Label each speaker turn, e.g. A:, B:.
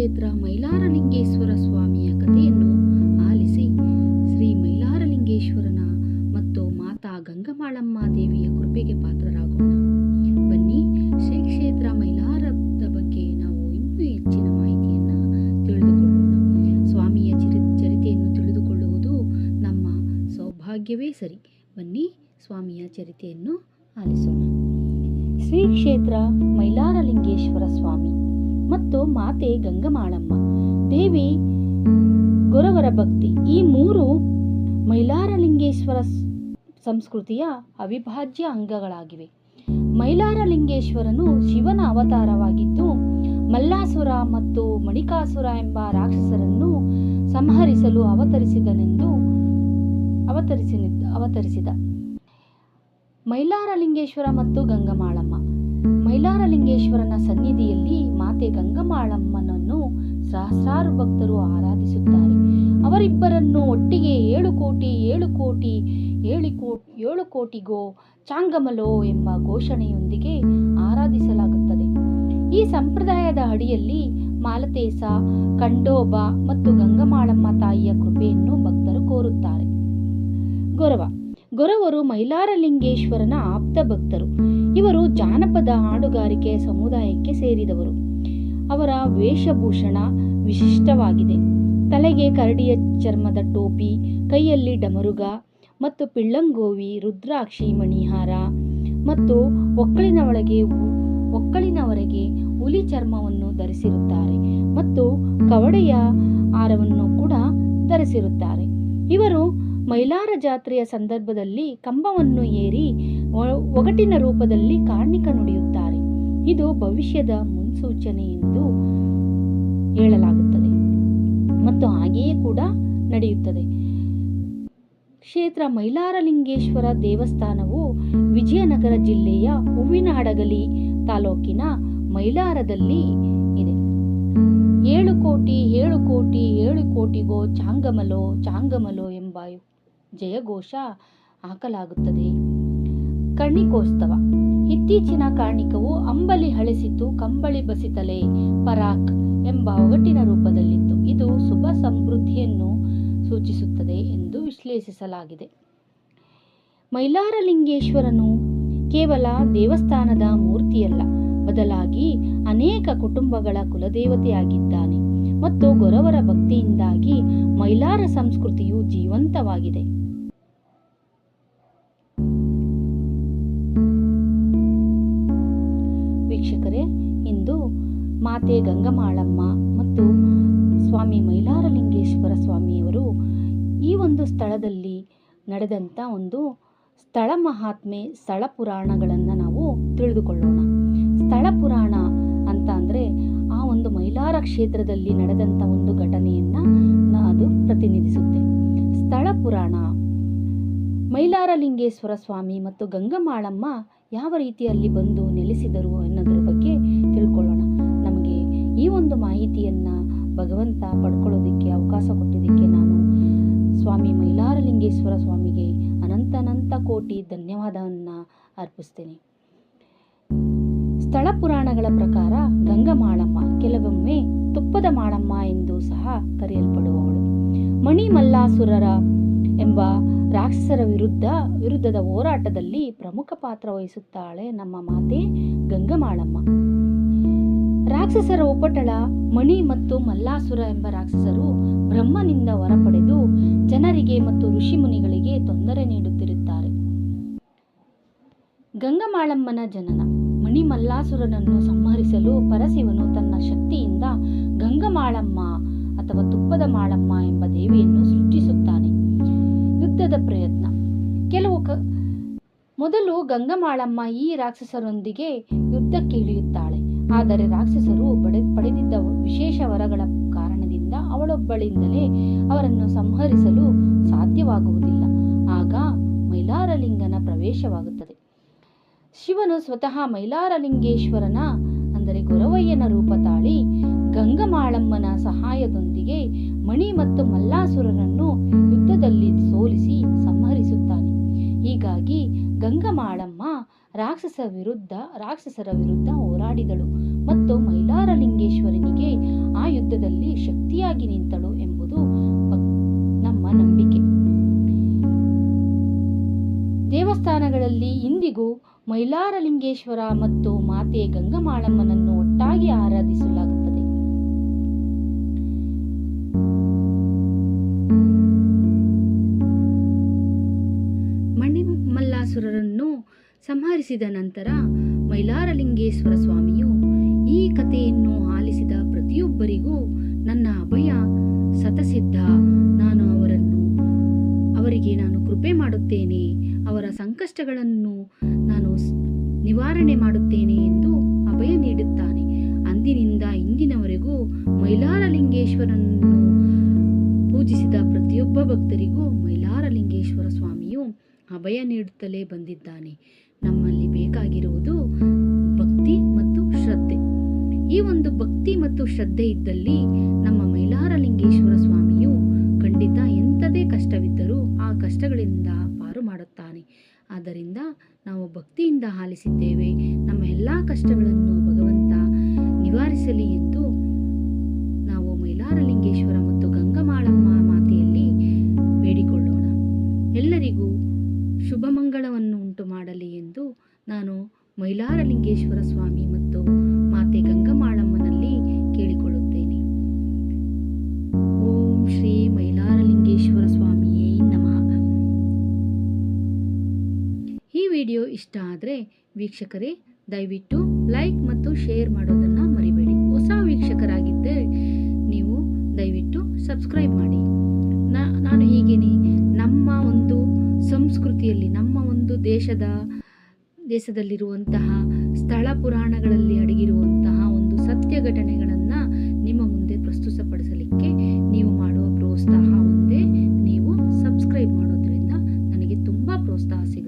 A: ಕ್ಷೇತ್ರ ಮೈಲಾರಲಿಂಗೇಶ್ವರ ಸ್ವಾಮಿಯ ಕಥೆಯನ್ನು ಆಲಿಸಿ ಶ್ರೀ ಮೈಲಾರಲಿಂಗೇಶ್ವರನ ಮತ್ತು ಮಾತಾ ಗಂಗಮಾಳಮ್ಮ ದೇವಿಯ ಕೃಪೆಗೆ ಪಾತ್ರರಾಗೋಣ. ಬನ್ನಿ, ಶ್ರೀ ಕ್ಷೇತ್ರ ಮೈಲಾರದ ಬಗ್ಗೆ ನಾವು ಇನ್ನೂ ಹೆಚ್ಚಿನ ಮಾಹಿತಿಯನ್ನು ತಿಳಿದುಕೊಳ್ಳೋಣ. ಸ್ವಾಮಿಯ ಚರಿತೆಯನ್ನು ತಿಳಿದುಕೊಳ್ಳುವುದು ನಮ್ಮ ಸೌಭಾಗ್ಯವೇ ಸರಿ. ಬನ್ನಿ, ಸ್ವಾಮಿಯ ಚರಿತೆಯನ್ನು ಆಲಿಸೋಣ. ಶ್ರೀ ಕ್ಷೇತ್ರ ಮೈಲಾರಲಿಂಗೇಶ್ವರ ಸ್ವಾಮಿ ಮತ್ತು ಮಾತೆ ಗಂಗಮಾಳಮ್ಮ ದೇವಿ ಗೊರವರ ಭಕ್ತಿ, ಈ ಮೂರು ಮೈಲಾರಲಿಂಗೇಶ್ವರ ಸಂಸ್ಕೃತಿಯ ಅವಿಭಾಜ್ಯ ಅಂಗಗಳಾಗಿವೆ. ಮೈಲಾರಲಿಂಗೇಶ್ವರನು ಶಿವನ ಅವತಾರವಾಗಿದ್ದು, ಮಲ್ಲಾಸುರ ಮತ್ತು ಮಣಿಕಾಸುರ ಎಂಬ ರಾಕ್ಷಸರನ್ನು ಸಂಹರಿಸಲು ಅವತರಿಸಿದ. ಮೈಲಾರಲಿಂಗೇಶ್ವರ ಮತ್ತು ಗಂಗಮಾಳಮ್ಮ. ಮೈಲಾರಲಿಂಗೇಶ್ವರನ ಸನ್ನಿಧಿಯಲ್ಲಿ ಮಾತೆ ಗಂಗಮಾಳಮ್ಮನನ್ನು ಸಹಸ್ರಾರು ಭಕ್ತರು ಆರಾಧಿಸುತ್ತಾರೆ. ಅವರಿಬ್ಬರನ್ನು ಒಟ್ಟಿಗೆ 7 ಕೋಟಿಗೋ ಚಾಂಗಮಲೋ ಎಂಬ ಘೋಷಣೆಯೊಂದಿಗೆ ಆರಾಧಿಸಲಾಗುತ್ತದೆ. ಈ ಸಂಪ್ರದಾಯದ ಅಡಿಯಲ್ಲಿ ಮಾಲತೇಸ, ಖಂಡೋಬ ಮತ್ತು ಗಂಗಮಾಳಮ್ಮ ತಾಯಿಯ ಕೃಪೆಯನ್ನು ಭಕ್ತರು ಕೋರುತ್ತಾರೆ. ಗೊರವರು ಮೈಲಾರಲಿಂಗೇಶ್ವರನ ಆಪ್ತ ಭಕ್ತರು. ಇವರು ಜಾನಪದ ಹಾಡುಗಾರಿಕೆ ಸಮುದಾಯಕ್ಕೆ ಸೇರಿದವರು. ಅವರ ವೇಷಭೂಷಣ ವಿಶಿಷ್ಟವಾಗಿದೆ. ತಲೆಗೆ ಕರಡಿಯ ಚರ್ಮದ ಟೋಪಿ, ಕೈಯಲ್ಲಿ ಡಮರುಗ ಮತ್ತು ಪಿಳ್ಳಂಗೋವಿ, ರುದ್ರಾಕ್ಷಿ, ಮಣಿಹಾರ ಮತ್ತು ಒಕ್ಕಳಿನವರೆಗೆ ಹುಲಿ ಚರ್ಮವನ್ನು ಧರಿಸಿರುತ್ತಾರೆ ಮತ್ತು ಕವಡೆಯ ಹಾರವನ್ನು ಕೂಡ ಧರಿಸಿರುತ್ತಾರೆ. ಇವರು ಮೈಲಾರ ಜಾತ್ರೆಯ ಸಂದರ್ಭದಲ್ಲಿ ಕಂಬವನ್ನು ಏರಿ ಒಗಟಿನ ರೂಪದಲ್ಲಿ ಕಾರ್ಣಿಕ ನುಡಿಯುತ್ತಾರೆ. ಇದು ಭವಿಷ್ಯದ ಮುನ್ಸೂಚನೆ ಎಂದು ಹೇಳಲಾಗುತ್ತದೆ ಮತ್ತು ಹಾಗೆಯೇ ಕೂಡ ನಡೆಯುತ್ತದೆ. ಕ್ಷೇತ್ರ ಮೈಲಾರಲಿಂಗೇಶ್ವರ ದೇವಸ್ಥಾನವು ವಿಜಯನಗರ ಜಿಲ್ಲೆಯ ಹೂವಿನಹಡಗಲಿ ತಾಲೂಕಿನ ಮೈಲಾರದಲ್ಲಿ ಇದೆ. 7 ಕೋಟಿಗೋ ಚಾಂಗಮಲೋ ಎಂಬ ಜಯಘೋಷ ಹಾಕಲಾಗುತ್ತದೆ. ಕರ್ಣಿಕೋತ್ಸವ. ಇತ್ತೀಚಿನ ಕಾರ್ಣಿಕವು ಅಂಬಲಿ ಹಳೆಸಿತು ಕಂಬಳಿ ಬಸಿತಲೆ ಪರಾಕ್ ಎಂಬ ಒಗಟಿನ ರೂಪದಲ್ಲಿತ್ತು. ಇದು ಶುಭ ಸಮೃದ್ಧಿಯನ್ನು ಸೂಚಿಸುತ್ತದೆ ಎಂದು ವಿಶ್ಲೇಷಿಸಲಾಗಿದೆ. ಮೈಲಾರಲಿಂಗೇಶ್ವರನು ಕೇವಲ ದೇವಸ್ಥಾನದ ಮೂರ್ತಿಯಲ್ಲ, ಬದಲಾಗಿ ಅನೇಕ ಕುಟುಂಬಗಳ ಕುಲದೇವತೆಯಾಗಿದ್ದಾನೆ ಮತ್ತು ಗೊರವರ ಭಕ್ತಿಯಿಂದಾಗಿ ಮೈಲಾರ ಸಂಸ್ಕೃತಿಯು ಜೀವಂತವಾಗಿದೆ. ವೀಕ್ಷಕರೇ, ಇಂದು ಮಾತೆ ಗಂಗಮಾಳಮ್ಮ ಮತ್ತು ಸ್ವಾಮಿ ಮೈಲಾರಲಿಂಗೇಶ್ವರ ಸ್ವಾಮಿಯವರು ಈ ಒಂದು ಸ್ಥಳದಲ್ಲಿ ನಡೆದಂಥ ಒಂದು ಸ್ಥಳ ಮಹಾತ್ಮೆ, ಸ್ಥಳ ಪುರಾಣಗಳನ್ನು ನಾವು ತಿಳಿದುಕೊಳ್ಳೋಣ. ಸ್ಥಳ ಪುರಾಣ ಅಂತ ಅಂದರೆ ಆ ಒಂದು ಮೈಲಾರ ಕ್ಷೇತ್ರದಲ್ಲಿ ನಡೆದಂಥ ಒಂದು ಘಟನೆಯನ್ನು ಅದು ಪ್ರತಿನಿಧಿಸುತ್ತೆ. ಸ್ಥಳ ಪುರಾಣ. ಮೈಲಾರಲಿಂಗೇಶ್ವರ ಸ್ವಾಮಿ ಮತ್ತು ಗಂಗಮಾಳಮ್ಮ ಯಾವ ರೀತಿಯಲ್ಲಿ ಬಂದು ನೆಲೆಸಿದರು ಅನ್ನೋದ್ರ ಬಗ್ಗೆ ತಿಳ್ಕೊಳ್ಳೋಣ. ನಮಗೆ ಈ ಒಂದು ಮಾಹಿತಿಯನ್ನು ಭಗವಂತ ಪಡ್ಕೊಳ್ಳೋದಕ್ಕೆ ಅವಕಾಶ ಕೊಟ್ಟಿದ್ದಕ್ಕೆ ನಾನು ಸ್ವಾಮಿ ಮೈಲಾರಲಿಂಗೇಶ್ವರ ಸ್ವಾಮಿಗೆ ಅನಂತ ಕೋಟಿ ಧನ್ಯವಾದವನ್ನು ಅರ್ಪಿಸ್ತೇನೆ. ಸ್ಥಳ ಪುರಾಣಗಳ ಪ್ರಕಾರ ಗಂಗಮಾಳಮ್ಮ ಕೆಲವೊಮ್ಮೆ ತುಪ್ಪದ ಮಾಳಮ್ಮ ಎಂದು ಸಹ ಕರೆಯಲ್ಪಡುವವಳು. ಮಲ್ಲಾಸುರರ ಎಂಬ ರಾಕ್ಷಸರ ವಿರುದ್ಧದ ಹೋರಾಟದಲ್ಲಿ ಪ್ರಮುಖ ಪಾತ್ರ ವಹಿಸುತ್ತಾಳೆ ನಮ್ಮ ಮಾತೆ ಗಂಗಮಾಳಮ್ಮ. ರಾಕ್ಷಸರ ಉಪಟಳ ಮಣಿ ಮತ್ತು ಮಲ್ಲಾಸುರ ಎಂಬ ರಾಕ್ಷಸರು ಬ್ರಹ್ಮನಿಂದ ಹೊರಪಡೆದು ಜನರಿಗೆ ಮತ್ತು ಋಷಿಮುನಿಗಳಿಗೆ ತೊಂದರೆ ನೀಡುತ್ತಿರುತ್ತಾರೆ. ಗಂಗಮಾಳಮ್ಮನ ಜನನ. ಮಲ್ಲಾಸುರನನ್ನು ಸಂಹರಿಸಲು ಪರಶಿವನು ತನ್ನ ಶಕ್ತಿಯಿಂದ ಗಂಗಮಾಳಮ್ಮ ಅಥವಾ ತುಪ್ಪದ ಮಾಳಮ್ಮ ಎಂಬ ದೇವಿಯನ್ನು ಸೃಷ್ಟಿಸುತ್ತಾನೆ. ಯುದ್ಧದ ಪ್ರಯತ್ನ. ಮೊದಲು ಗಂಗಮಾಳಮ್ಮ ಈ ರಾಕ್ಷಸರೊಂದಿಗೆ ಯುದ್ಧಕ್ಕೆ ಇಳಿಯುತ್ತಾಳೆ. ಆದರೆ ರಾಕ್ಷಸರು ಪಡೆದಿದ್ದ ವಿಶೇಷ ವರಗಳ ಕಾರಣದಿಂದ ಅವಳೊಬ್ಬಳಿಂದಲೇ ಅವರನ್ನು ಸಂಹರಿಸಲು ಸಾಧ್ಯವಾಗುವುದಿಲ್ಲ. ಆಗ ಮೈಲಾರಲಿಂಗನ ಪ್ರವೇಶವಾಗುತ್ತದೆ. ಶಿವನು ಸ್ವತಃ ಮೈಲಾರಲಿಂಗೇಶ್ವರನ ಅಂದರೆ ಗೊರವಯ್ಯನ ರೂಪ ತಾಳಿ ಗಂಗಮಾಳಮ್ಮನ ಸಹಾಯದೊಂದಿಗೆ ಮಣಿ ಮತ್ತು ಮಲ್ಲಾಸುರನನ್ನು ಯುದ್ಧದಲ್ಲಿ ಸೋಲಿಸಿ ಸಂಹರಿಸುತ್ತಾನೆ. ಹೀಗಾಗಿ ಗಂಗಮಾಳಮ್ಮ ರಾಕ್ಷಸರ ವಿರುದ್ಧ ಹೋರಾಡಿದಳು ಮತ್ತು ಮೈಲಾರಲಿಂಗೇಶ್ವರನಿಗೆ ಆ ಯುದ್ಧದಲ್ಲಿ ಶಕ್ತಿಯಾಗಿ ನಿಂತಳು ಎಂಬುದು ನಮ್ಮ ನಂಬಿಕೆ. ದೇವಸ್ಥಾನಗಳಲ್ಲಿ ಇಂದಿಗೂ ಮೈಲಾರಲಿಂಗೇಶ್ವರ ಮತ್ತು ಮಾತೆ ಗಂಗಮಾಳಮ್ಮನನ್ನು ಒಟ್ಟಾಗಿ ಆರಾಧಿಸಲಾಗುತ್ತದೆ. ಮಣಿಮಲ್ಲಾಸುರರನ್ನು ಸಂಹರಿಸಿದ ನಂತರ ಮೈಲಾರಲಿಂಗೇಶ್ವರ ಸ್ವಾಮಿಯು ಈ ಕಥೆಯನ್ನು ಆಲಿಸಿದ ಪ್ರತಿಯೊಬ್ಬರಿಗೂ ನನ್ನ ಅಭಯ ಸತಸಿದ್ಧ, ಅವರಿಗೆ ನಾನು ಕೃಪೆ ಮಾಡುತ್ತೇನೆ, ಅವರ ಸಂಕಷ್ಟಗಳನ್ನು ನಾನು ನಿವಾರಣೆ ಮಾಡುತ್ತೇನೆ ಎಂದು ಅಭಯ ನೀಡುತ್ತಾನೆ. ಅಂದಿನಿಂದ ಇಂದಿನವರೆಗೂ ಮೈಲಾರಲಿಂಗೇಶ್ವರನನ್ನು ಪೂಜಿಸಿದ ಪ್ರತಿಯೊಬ್ಬ ಭಕ್ತರಿಗೂ ಮೈಲಾರಲಿಂಗೇಶ್ವರ ಸ್ವಾಮಿಯು ಅಭಯ ನೀಡುತ್ತಲೇ ಬಂದಿದ್ದಾನೆ. ನಮ್ಮಲ್ಲಿ ಬೇಕಾಗಿರುವುದು ಭಕ್ತಿ ಮತ್ತು ಶ್ರದ್ಧೆ. ಈ ಒಂದು ಭಕ್ತಿ ಮತ್ತು ಶ್ರದ್ಧೆ ಇದ್ದಲ್ಲಿ ನಮ್ಮ ಮೈಲಾರಲಿಂಗೇಶ್ವರ ಸ್ವಾಮಿಯು ಖಂಡಿತ ಎಂಥದೇ ಕಷ್ಟವಿದ್ದರೂ ಆ ಕಷ್ಟಗಳಿಂದ ಪಾರು ಮಾಡುತ್ತಾನೆ. ಆದ್ದರಿಂದ ನಾವು ಭಕ್ತಿಯಿಂದ ಆಲಿಸಿದ್ದೇವೆ, ನಮ್ಮ ಎಲ್ಲ ಕಷ್ಟಗಳನ್ನು ಭಗವಂತ ನಿವಾರಿಸಲಿ ಎಂದು ನಾವು ಮೈಲಾರಲಿಂಗೇಶ್ವರ ಮತ್ತು ಗಂಗಮಾಳಮ್ಮ ಮಾತೆಯಲ್ಲಿ ಬೇಡಿಕೊಳ್ಳೋಣ. ಎಲ್ಲರಿಗೂ ಶುಭ ಮಂಗಳವನ್ನು ಉಂಟು ಮಾಡಲಿ ಎಂದು ನಾನು ಮೈಲಾರಲಿಂಗೇಶ್ವರ ಸ್ವಾಮಿ ಮತ್ತು ಮಾತೆ ಗಂಗಮಾಳಮ್ಮನಲ್ಲಿ ಕೇಳಿಕೊಳ್ಳುತ್ತೇನೆ. ಓಂ ಶ್ರೀ ಮೈಲಾರಲಿಂಗೇಶ್ವರ ಸ್ವಾಮಿಯೇ ನಮಃ. ಈ ವಿಡಿಯೋ ಇಷ್ಟ ಆದರೆ ವೀಕ್ಷಕರೇ ದಯವಿಟ್ಟು ಲೈಕ್ ಮತ್ತು ಶೇರ್ ಮಾಡೋದನ್ನು ಮರಿಬೇಡಿ. ಹೊಸ ವೀಕ್ಷಕರಾಗಿದ್ದರೆ ನೀವು ದಯವಿಟ್ಟು ಸಬ್ಸ್ಕ್ರೈಬ್ ಮಾಡಿ. ನಾನು ಹೀಗೇನೆ ನಮ್ಮ ಒಂದು ಸಂಸ್ಕೃತಿಯಲ್ಲಿ, ನಮ್ಮ ಒಂದು ದೇಶದಲ್ಲಿರುವಂತಹ ಸ್ಥಳ ಪುರಾಣಗಳಲ್ಲಿ ಅಡಗಿರುವಂತಹ ಒಂದು ಸತ್ಯ ಘಟನೆಗಳನ್ನು ನಿಮ್ಮ ಮುಂದೆ ಪ್ರಸ್ತುತಪಡಿಸಲಿಕ್ಕೆ ನೀವು ಮಾಡುವ ಪ್ರೋತ್ಸಾಹ ಒಂದೇ, ನೀವು ಸಬ್ಸ್ಕ್ರೈಬ್ ಮಾಡೋದ್ರಿಂದ ನನಗೆ ತುಂಬ ಪ್ರೋತ್ಸಾಹ ಸಿಗುತ್ತೆ.